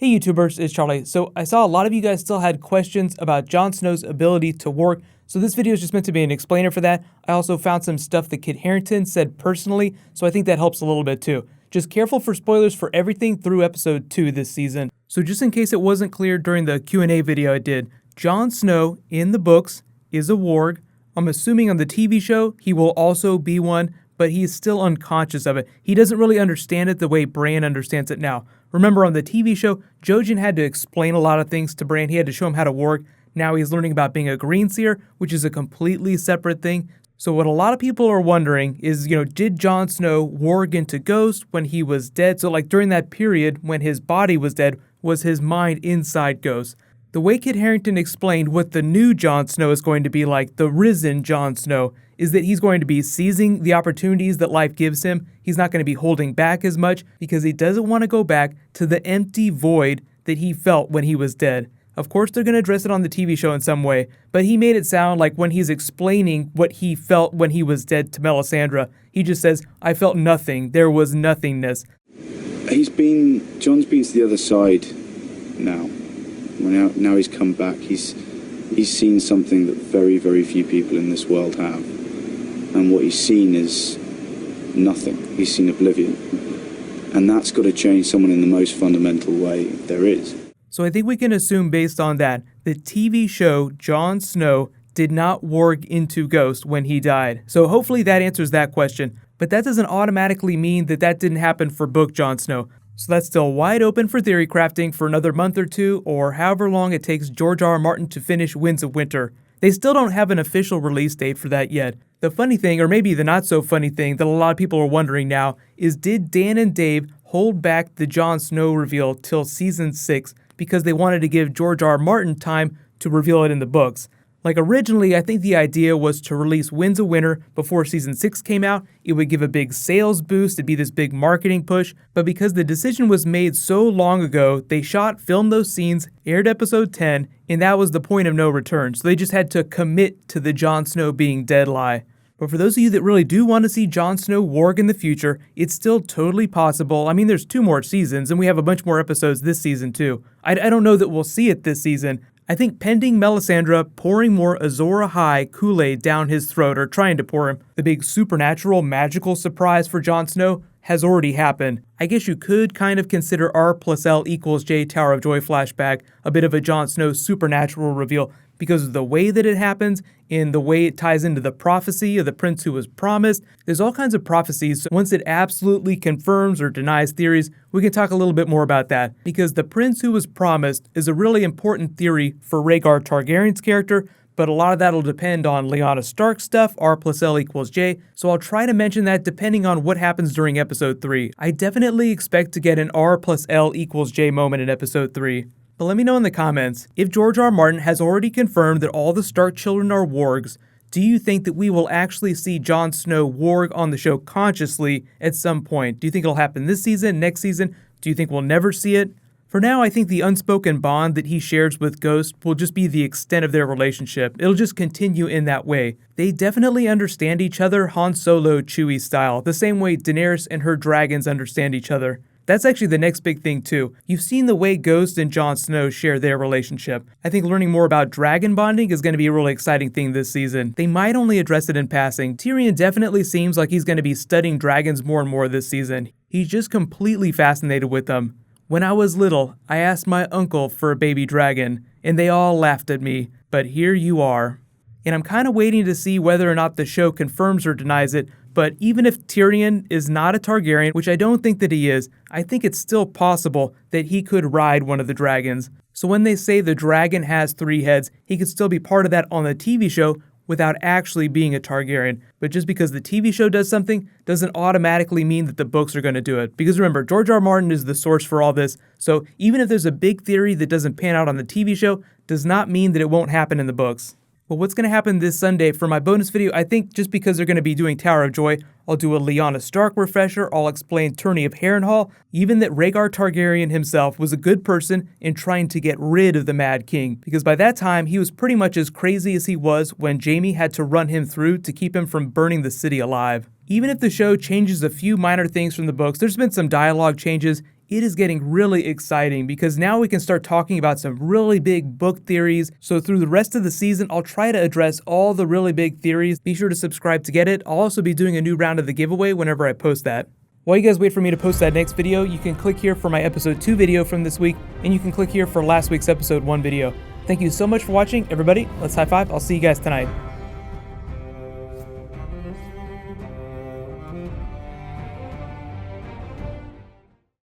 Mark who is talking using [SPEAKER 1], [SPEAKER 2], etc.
[SPEAKER 1] Hey YouTubers, it's Charlie. So I saw a lot of you guys still had questions about Jon Snow's ability to warg, so this video is just meant to be an explainer for that. I also found some stuff that Kit Harington said personally, so I think that helps a little bit too. Just careful for spoilers for everything through episode 2 this season. So just in case it wasn't clear during the Q&A video I did, Jon Snow in the books is a warg. I'm assuming on the TV show he will also be one, but he's still unconscious of it. He doesn't really understand it the way Bran understands it now. Remember on the TV show, Jojen had to explain a lot of things to Bran. He had to show him how to warg. Now he's learning about being a green seer, which is a completely separate thing. So what a lot of people are wondering is, did Jon Snow warg into Ghost when he was dead? So like during that period when his body was dead, was his mind inside Ghost? The way Kit Harington explained what the new Jon Snow is going to be like, the risen Jon Snow, is that he's going to be seizing the opportunities that life gives him. He's not going to be holding back as much because he doesn't want to go back to the empty void that he felt when he was dead. Of course, they're going to address it on the TV show in some way, but he made it sound like when he's explaining what he felt when he was dead to Melisandre, he just says, "I felt nothing. There was nothingness."
[SPEAKER 2] Jon's been to the other side now. Now he's come back. He's seen something that very, very few people in this world have. And what he's seen is nothing. He's seen oblivion. And that's got to change someone in the most fundamental way there is.
[SPEAKER 1] So I think we can assume based on that, the TV show Jon Snow did not warg into Ghost when he died. So hopefully that answers that question. But that doesn't automatically mean that that didn't happen for book Jon Snow. So that's still wide open for theory crafting for another month or two, or however long it takes George R. R. Martin to finish Winds of Winter. They still don't have an official release date for that yet. The funny thing, or maybe the not so funny thing that a lot of people are wondering now, is did Dan and Dave hold back the Jon Snow reveal till season 6 because they wanted to give George R. R. Martin time to reveal it in the books? Like originally, I think the idea was to release Winds of Winter before season 6 came out. It would give a big sales boost, it'd be this big marketing push, but because the decision was made so long ago, they filmed those scenes, aired episode 10, and that was the point of no return. So they just had to commit to the Jon Snow being dead lie. But for those of you that really do want to see Jon Snow warg in the future, it's still totally possible. I mean, there's 2 more seasons, and we have a bunch more episodes this season too. I don't know that we'll see it this season. I think pending Melisandre pouring more Azor Ahai Kool-Aid down his throat, or trying to pour him, the big supernatural magical surprise for Jon Snow has already happened. I guess you could kind of consider R+L=J Tower of Joy flashback a bit of a Jon Snow supernatural reveal because of the way that it happens and the way it ties into the prophecy of the prince who was promised. There's all kinds of prophecies, so once it absolutely confirms or denies theories, we can talk a little bit more about that, because the prince who was promised is a really important theory for Rhaegar Targaryen's character, but a lot of that will depend on Lyanna Stark stuff, R+L=J, so I'll try to mention that depending on what happens during episode 3. I definitely expect to get an R+L=J moment in episode 3. But let me know in the comments, if George R. R. Martin has already confirmed that all the Stark children are wargs, do you think that we will actually see Jon Snow warg on the show consciously at some point? Do you think it'll happen this season, next season? Do you think we'll never see it? For now, I think the unspoken bond that he shares with Ghost will just be the extent of their relationship. It'll just continue in that way. They definitely understand each other Han Solo Chewie style, the same way Daenerys and her dragons understand each other. That's actually the next big thing too. You've seen the way Ghost and Jon Snow share their relationship. I think learning more about dragon bonding is going to be a really exciting thing this season. They might only address it in passing. Tyrion definitely seems like he's going to be studying dragons more and more this season. He's just completely fascinated with them. When I was little, I asked my uncle for a baby dragon, and they all laughed at me, but here you are. And I'm kind of waiting to see whether or not the show confirms or denies it, but even if Tyrion is not a Targaryen, which I don't think that he is, I think it's still possible that he could ride one of the dragons. So when they say the dragon has 3 heads, he could still be part of that on the TV show without actually being a Targaryen. But just because the TV show does something doesn't automatically mean that the books are going to do it. Because remember, George R. R. Martin is the source for all this, so even if there's a big theory that doesn't pan out on the TV show, does not mean that it won't happen in the books. Well, what's going to happen this Sunday for my bonus video, I think just because they're going to be doing Tower of Joy, I'll do a Lyanna Stark refresher, I'll explain Tourney of Harrenhal, even that Rhaegar Targaryen himself was a good person in trying to get rid of the Mad King, because by that time he was pretty much as crazy as he was when Jaime had to run him through to keep him from burning the city alive. Even if the show changes a few minor things from the books, there's been some dialogue changes, it is getting really exciting because now we can start talking about some really big book theories. So through the rest of the season, I'll try to address all the really big theories. Be sure to subscribe to get it. I'll also be doing a new round of the giveaway whenever I post that. While you guys wait for me to post that next video, you can click here for my episode 2 video from this week, and you can click here for last week's episode 1 video. Thank you so much for watching, everybody. Let's high five. I'll see you guys tonight.